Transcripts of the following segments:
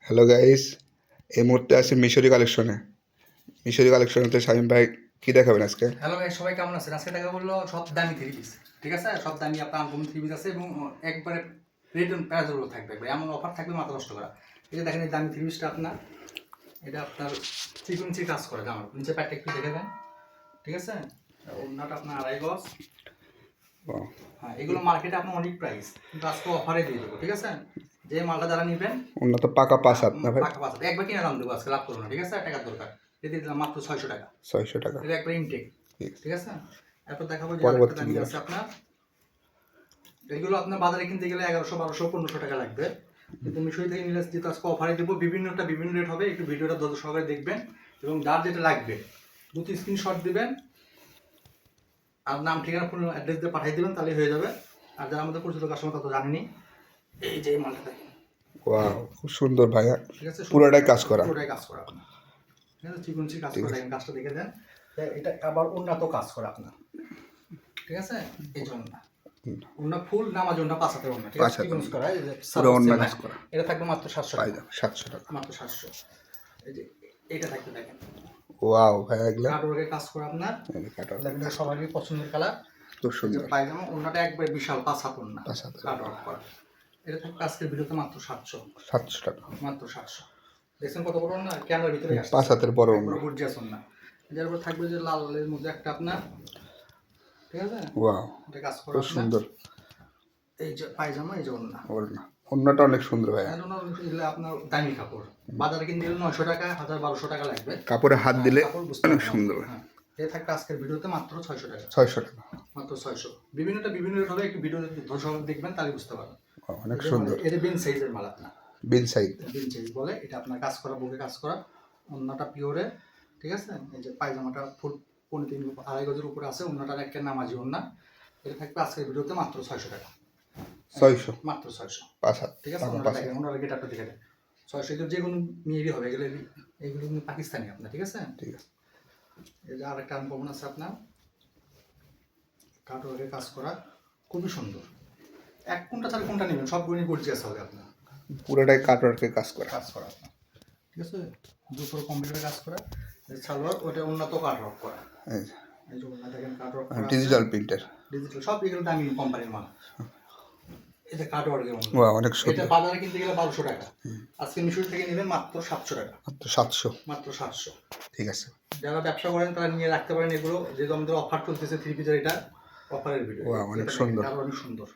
Hello guys, এই মুহূর্তে আছি মিশরি কালেকশনে। মিশরি কালেকশনেতে শামীম ভাই কি দেখাবেন আজকে? হ্যালো ভাই, সবাই কেমন আছেন? আজকে দেখা বললো সব দামি থ্রি পিস, ঠিক আছে? সব দামি আপনার আনকমন থ্রি পিস আছে এবং একবারে রিটার্ন প্রাইসগুলো থাকবে, একবার এমন অফার থাকবে মাথা নষ্ট করা। এই যে দেখেন এই দামি থ্রি পিসটা আপনার, এটা আপনার চিকুঞ্চি কাজ করে জামার নিচে প্যাটটা একটু দেখে দেন, ঠিক আছে? ওড়নাটা আপনার 2.5 গজ। হ্যাঁ, এগুলো মার্কেটে আপনার অনেক প্রাইস, কিন্তু আজকে অফারে দিয়ে দেবো, ঠিক আছে? যে মালটা যারা নেবেন ওনা তো পাকা 5-7 না ভাই? পাকা পাঁচ একবার কিনে দাম দেবো, আজকে লাভ করবো না, ঠিক আছে? টাকার দরকার, এতে দিলাম মাত্র 600 টাকা। 600 টাকা। এটা একবার ইনটেক, ঠিক আছে? এরপর দেখাবো যে পরবর্তী আরেকটা দামি আছে আপনার। এগুলো আপনার বাজারে কিনতে গেলে 1100, 1200, 1500 টাকা লাগবে, কিন্তু মিশরি থেকে নিলে যেহেতু আজকে অফারে দেবো, বিভিন্নটা বিভিন্ন রেট হবে, একটু ভিডিওটা ধৈর্য সহকারে দেখবেন এবং যার যেটা লাগবে 2-3 স্ক্রিনশট দিবেন আর নাম ঠিকানা ফোন অ্যাড্রেস দিয়ে পাঠিয়ে দেবেন, তাহলে হয়ে যাবে। আর যারা আমাদের পরিচিত কাস্টমার তত জানেনি। এই যে এই মালটা দেখেন, ওয়াও, খুব সুন্দর ভাইয়া, ঠিক আছে? পুরোটাই কাজ করা। পুরোটাই কাজ করা আপনার, ঠিক আছে? চিকুনচি কাজ করা, দেখেন কাজটা দেখে দেন। এটা আবার উন্নত কাজ করা আপনার, ঠিক আছে? এই জন্য ওন্না ফুল নামাজ ওন্না পাঁচাতে ওন্না, ঠিক আছে? চিকুনচি করা, এই যে পুরো ওন্না কাজ করা। এটা থাকবে মাত্র 700 টাকা। 700 টাকা মাত্র 700। এই যে এটা থাকবে দেখেন, ওয়াও ভাইয়া, এগুলা কাটওয়ার্কের কাজ করা আপনার, এই কাটা দেখেন সবারই পছন্দের কালার। খুব সুন্দর। পায়জামা ওন্নাটা একবার বিশাল 5 হাত ওন্না, 5 হাত কাটওয়ার্ক করা। এটা থাকবে আজকের ভিডিওতে মাত্র 700 টাকা। মাত্র 700। দেখছেন কত বড় ওন্না? ক্যামেরার ভিতরে আসছে 5 হাতের বড় ওন্না, গর্জিয়াস ওন্না। এর উপর থাকবে যে লালের মধ্যে একটা আপনার, ঠিক আছে? ওয়াও, এটা কাজ করা খুব সুন্দর। এই যে পায়জামা, এই যে ওন্না, ওন্নাটা অনেক সুন্দর ভাইয়া। আপনার দামি কাপড়, বাজারে কিনতে গেলে 900 টাকা, 1200 টাকা লাগবে। কাপড়ে হাত দিলে অনেক সুন্দর। এটা থাকবে আজকের ভিডিওতে মাত্র 600 টাকা। 600 টাকা মাত্র 600। বিভিন্নটা বিভিন্ন রেট হবে, একটু ভিডিও ধৈর্য দেখবেন, তাহলে বুঝতে পারবেন। অনেক সুন্দর। এটা বিন সাইজের মাল আপনার, বিন সাইজ, বিন সাইজ বলে এটা। আপনার কাজ করা, বুকে কাজ করা, ওন্নাটা পিওরে, ঠিক আছে? এই যে পায়জামাটা ফুল 2.5 গজের উপরে আছে, ওন্নাটার একটা নামাজি ওন্না। এটা থাকবে আজকের ভিডিওতে মাত্র 600 টাকা। 600 মাত্র 600, 5 হাত, ঠিক আছে? ওনারা গেটআপটা দেখে দেন। 600 এগুলো যে কোনো মেয়েরই হবে, এগুলো কিন্তু পাকিস্তানি আপনার, ঠিক আছে? ঠিক আছে। এই যে আরেকটা আনকমন আছে আপনার, কাটওয়ার্কের কাজ করা, খুবই সুন্দর। এক কোনটা ছাড়া কোনটা নেবেন, সবগুলোই গর্জিয়াস হবে আপনার, পুরোটাই কাটওয়ার্কের কাজ করা। আপনার, ঠিক আছে? দুপুর কম্পিউটারে কাজ করা। সালোয়ার ওটা উন্নত কাটওয়ার্ক করা, এই যে ওনা দেখেন কাটওয়ার্ক করা, ডিজিটাল প্রিন্টার, ডিজিটাল সব এগুলো দামি কোম্পানির মাল। এটা কাটওয়ার্কের মাল, ওয়া অনেক সুন্দর। এটা বাজারে কিনতে গেলে 1200 টাকা, আজকে মিশরি থেকে নেবেন মাত্র 700 টাকা। মাত্র 700, মাত্র 700। ঠিক আছে। যারা ব্যবসা করেন তারা নিয়ে রাখতে পারেন এগুলো, যেহেতু আমাদের অফার চলতেছে থ্রি পিসের, এটা অফারের ভিডিও। ওয়া অনেক সুন্দর, আরো অনেক সুন্দর,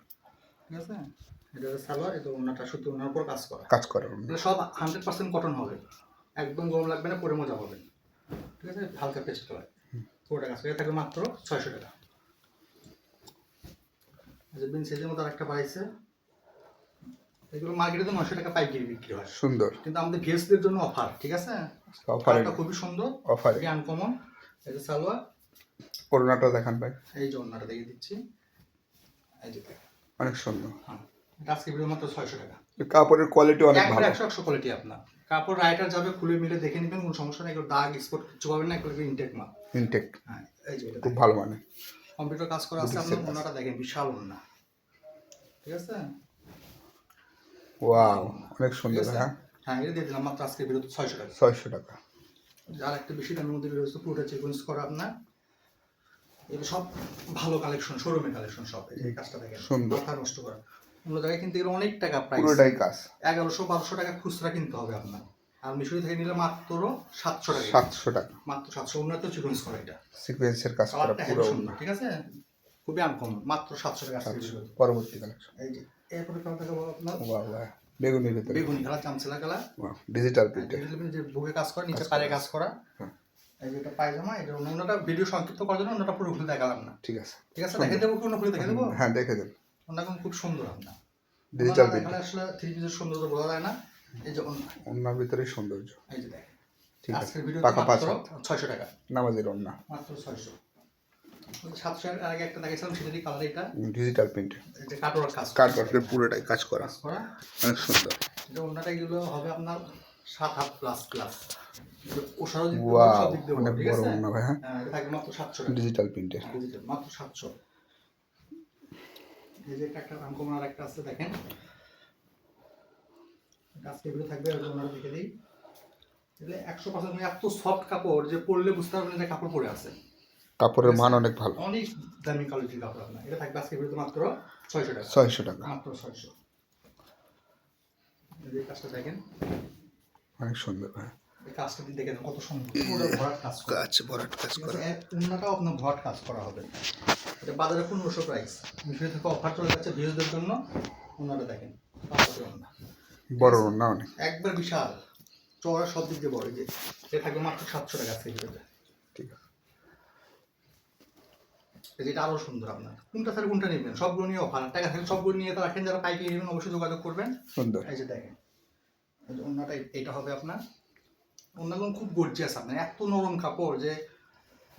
ঠিক আছে? এটা হচ্ছে সালোয়ার, এটা ওনাটা সুতি ওনার উপর কাজ করা। এগুলো সব 100% কটন হবে, একদম গরম লাগবে না, পরে মজা হবে, ঠিক আছে? হালকা পেস্ট কালার, পুরোটা কাজ করে থাকবে মাত্র 600 টাকা। এই যে বিন সাইজের মতো আরেকটা বাড়াইছে, এগুলো মার্কেটে তো 900 টাকা পাইকারি বিক্রি হয়, সুন্দর। কিন্তু আমাদের ভিউয়ার্সদের জন্য অফার, ঠিক আছে? অফারটা খুবই সুন্দর, অফারে আনকমন। এই যে সালোয়ার, করোনাটা দেখান ভাই। এই যে ওন্নাটা দেখিয়ে দিচ্ছি, এই যে অনেক সুন্দর। হ্যাঁ, এটা আজকে ভিডিও মাত্র 600 টাকা। কাপড়ের কোয়ালিটি অনেক ভালো, 100 কোয়ালিটি আপনার। কাপড় রাইটার যাবে, খুলে মিলে দেখে নেবেন, কোনো সমস্যা নেই। এগুলো দাগ স্পট কিছু পাবেন না, এগুলো ইনটেক মাল। ইনটেক, হ্যাঁ, এই যে এটা খুব ভালো মানে। কম্পিউটার কাজ করা আছে আপনার, ওন্নাটা দেখেন বিশাল ওন্না, ঠিক আছে? ওয়াও, অনেক সুন্দর। হ্যাঁ হ্যাঁ, এটা দিয়ে দিলাম মাত্র আজকে ভিডিওতে 600 টাকা। 600 টাকা। আর একটা বেশি দামের মধ্যে ভিডিও হচ্ছে পুরোটা চিকনস করা আপনার। এগুলো সব ভালো কালেকশন, শোরুমের কালেকশন সব। এই কাজটা দেখেন সুন্দর, মাথা নষ্ট করা। অন্য জায়গায় কিনতে গেলে অনেক টাকা প্রাইস, পুরোটাই কাজ। 1100-1200 টাকা খুচরা কিনতে হবে আপনার, আর মিশরি থেকে নিলে মাত্র 700 টাকা। 700 টাকা মাত্র 700। উন্নত চিকনস করা, এটা সিকোয়েন্সের কাজ করা পুরো সুন্দর, ঠিক আছে? খুবই আনকমন, মাত্র 700 টাকা। পরবর্তী কালেকশন, এই যে এরপরে কালার দেখাবো আপনার, ওয়াও ওয়াও, বেগুনি ভিতরে, বেগুনি কালার, চামচেলা কালার, ওয়াও, ডিজিটাল প্রিন্টার, যে বুকে কাজ করা, নিচে পায়ে কাজ করা। এই যে এটা পায়জামা, এটা অন্যটা ভিডিও সংক্ষিপ্ত করার জন্য অন্যটা পুরো খুলে দেখালাম না, ঠিক আছে? ঠিক আছে? দেখে দেবো, কোনো খুলে দেখে দেবো। হ্যাঁ দেখে দেন। অন্য খুব সুন্দর আপনার, ডিজিটাল এখানে প্রিন্টার, আসলে থ্রি পিসের সৌন্দর্য বোঝা যায় না। এই যে ওন্নার ভিতরে সৌন্দর্য, এই যে দেখেন, ঠিক আছে? আজকের ভিডিও পাকা 5 মাত্র হাত 600 টাকা। নামাজের ওন্না, মাত্র 600। 700 এর আগে একটা দেখাইছিলাম, সেটারই কালার এটা, ডিজিটাল প্রিন্টার, এটা কাটওয়ার্ক কাজ, কাটওয়ার্কের পুরোটাই কাজ করা, অনেক সুন্দর। এটা ওন্নাটা এগুলো হবে আপনার 7 হাত প্লাস প্লাস। ওষারও দিক দিয়ে ওয়াও, সব দিক দিয়ে অনেক ঠিক বড় আছে? ওন্না ভাই। হ্যাঁ, এটা থাকবে মাত্র 700 টাকা। ডিজিটাল প্রিন্টার, ডিজিটাল মাত্র 700। এই যে একটা আনকমন আর একটা আছে দেখেন, আজকে ভিডিও থাকবে ওনারা দেখে দিই। এগুলো 100% এত সফট কাপড় যে পরলে বুঝতে পারবেন যে কাপড় পরে আছে। কাপড়ের মান অনেক ভালো। অনেক দামি কোয়ালিটির কাপড় আপনার। এটা থাকবে আজকে ভিডিওতে মাত্র 600 টাকা। 600 টাকা। মাত্র 600। এই কাজটা দেখেন। অনেক সুন্দর ভাই। এই কাজটা দিয়ে দেখেন কত সুন্দর। পুরো ভরাট কাজ করা। ভরাট কাজ করা। ওন্নাটাও আপনার ভরাট কাজ করা হবে। এটা বাজারে 1500 প্রাইস। মিশরে থেকে অফার চলে যাচ্ছে ভিউজদের জন্য। ওন্নাটা দেখেন। বড় না অনেক। একবার বিশাল। চওড়া সব দিক দিয়ে বড়। এই যে এটা থাকবে মাত্র 700 টাকা আজকে ভিডিওতে। ঠিক আছে। এটা আরো সুন্দর আপনার। কোনটা স্যার কোনটা নেবেন? সবগুলো নিয়ে অফার। টাকা থাকলে সবগুলো নিয়ে তো রাখেন, যারা পাইকারি নেবেন অবশ্যই যোগাযোগ করবেন। সুন্দর। এই যে দেখেন। এই যে ওন্নাটা এটা হবে আপনার। ওন্নাগুলো খুব গর্জিয়াস আপনার। এত নরম কাপড় যে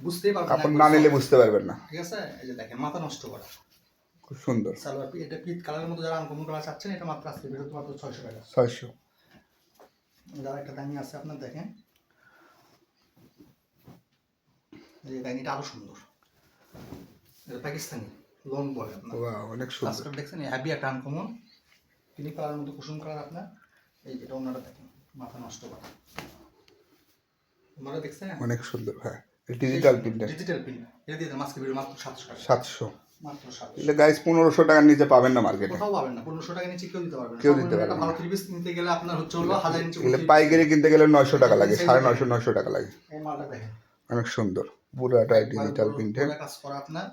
বুঝতেই পারবেন না। কাপড় না নিলে বুঝতে পারবেন না। ঠিক আছে? এই যে দেখেন মাথা নষ্ট করা। খুব সুন্দর। সালোয়ার এটা পিচ কালারের মধ্যে যারা আনকমন কালার চাচ্ছেন এটা মাত্র আজকে ভিডিওতে মাত্র 600 টাকা। 600। যারা একটা দামি আছে আপনার দেখেন। এই যে দেখেন এটা আরো সুন্দর। এটা পাকিস্তানি লং বলে আপনার। ওয়াও অনেক সুন্দর। কাজটা দেখছেন হেভি একটা আনকমন পিঙ্ক কালারের মধ্যে কুসুম কালার আপনার। এই এটা ওনাটা দেখেন মাথা নষ্ট করা। ওনারা দেখছেন অনেক সুন্দর ভাই। Digital printer. Digital print. এটা দিয়ে দেন আজকে ভিডিও মাত্র 700 টাকা। 700। মাত্র 700। এটা গাইস 1500 টাকার নিচে পাবেন না মার্কেটে। কোথাও পাবেন না। 1500 টাকা নিচে কেউ দিতে পারবে না। কেউ দিতে পারবে না। ভালো 3 পিস নিতে গেলে আপনার হচ্ছে হলো 1000 নিচে। এগুলো পাইকারি কিনতে গেলে 900 টাকা লাগে, 950 900 টাকা লাগে। এই মালটা দেখেন অনেক সুন্দর। পুরোটা ডিজিটাল প্রিন্টে। পুরো কাজ করা আপনার।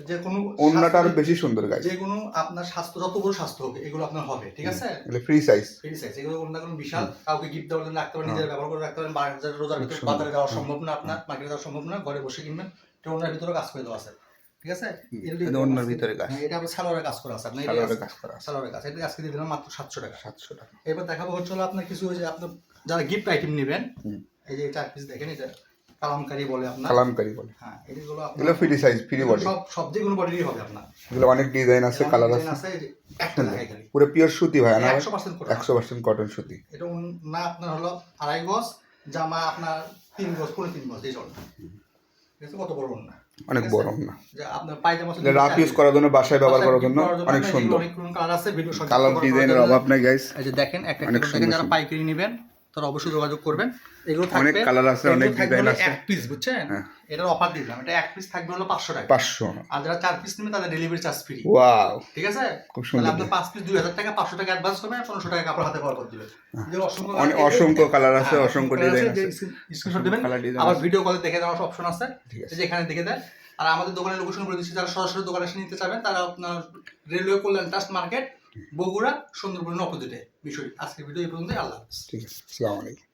যে কোনো ওন্নাটা আরো বেশি সুন্দর গাইস। যে কোনো আপনার স্বাস্থ্য যত বড় স্বাস্থ্য হবে এগুলো আপনার হবে। ঠিক আছে? এগুলো ফ্রি সাইজ। Free size. এগুলো ওন্নাগুলো বিশাল। কাউকে গিফট দেওয়ার জন্য রাখতে পারেন, নিজের ব্যবহার করে রাখতে পারেন। বাজারে রোজার ভিতরে বাজারে যাওয়া সম্ভব না আপনার, মার্কেটে যাওয়া সম্ভব না, ঘরে বসে কিনবেন। এটা ওন্নার ভিতরে কাজ করে দেওয়া আছে। ঠিক আছে? এটা ওন্নার ভিতরে কাজ। এটা আবার সালোয়ারে কাজ করা আছে আপনার। সালোয়ারে কাজ করা আছে। সালোয়ারে কাজ। এটা আজকে দিয়ে দিলাম মাত্র 700 টাকা। 700 টাকা। এবার দেখাবো হচ্ছে হলো আপনার কিছু যে আপনার যারা গিফট আইটেম নেবেন। এই যে 4 পিস দেখেন এটা কালামকারী বলে আপনার। কালামকারী বলে। হ্যাঁ এগুলো আপনার এগুলো ফ্রি সাইজ, ফ্রি বডি। সব যে কোনো বডিরই হবে আপনার। এগুলো অনেক ডিজাইন আছে, কালার আছে। একটা দেখাই খালি। পুরো পিওর সুতি ভাই না? 100% কটন। 100% কটন সুতি। এটা না আপনার হলো 2.5 গজ, জামা আপনার 3 গজ, 3 গজ এই জন্য। ঠিক আছে? কত বড় না? অনেক বড় না। যে আপনার পায়জামা এটা রাফ ইউজ করার জন্য, বাসায় ব্যবহার করার জন্য অনেক সুন্দর। অনেক কালার আছে, ভিডিও সব কালার ডিজাইনের অভাব নাই গাইস। এই যে দেখেন একটা দেখেন, যারা পাইকারি নেবেন তারা অবশ্যই যোগাযোগ করবেন। এগুলো থাকবে অনেক কালার আছে, অনেক ডিজাইন আছে। এক পিস বুঝছেন? এটার অফার দিলাম। এটা এক পিস থাকবে হলো 500 টাকা। 500। আর যারা 4 পিস নেবে তাদের ডেলিভারি চার্জ ফ্রি। ওয়াও ঠিক আছে? খুব সুন্দর। তাহলে আপনি 5 পিস 2000 টাকা, 500 টাকা অ্যাডভান্স করবেন, 1500 টাকা কাপড় হাতে পাওয়ার পর দিবেন। অনেক অসংখ্য কালার আছে, অসংখ্য ডিজাইন আছে। স্ক্রিনশট দিবেন। আবার ভিডিও কলে দেখে দেওয়ার অপশন আছে, যে এখানে দেখে দেন। আর আমাদের দোকানের লোকেশন বলে দিচ্ছি, যারা সরাসরি দোকানে এসে নিতে চাবেন তারা আপনার রেলওয়ে কল্যাণ ট্রাস্ট মার্কেট, বগুড়া, সুন্দরবনের অপোজিটে বিষয়। আজকে ভিডিও এই পর্যন্তই। আল্লাহ হাফেজ। ঠিক আছে। আসসালামু আলাইকুম।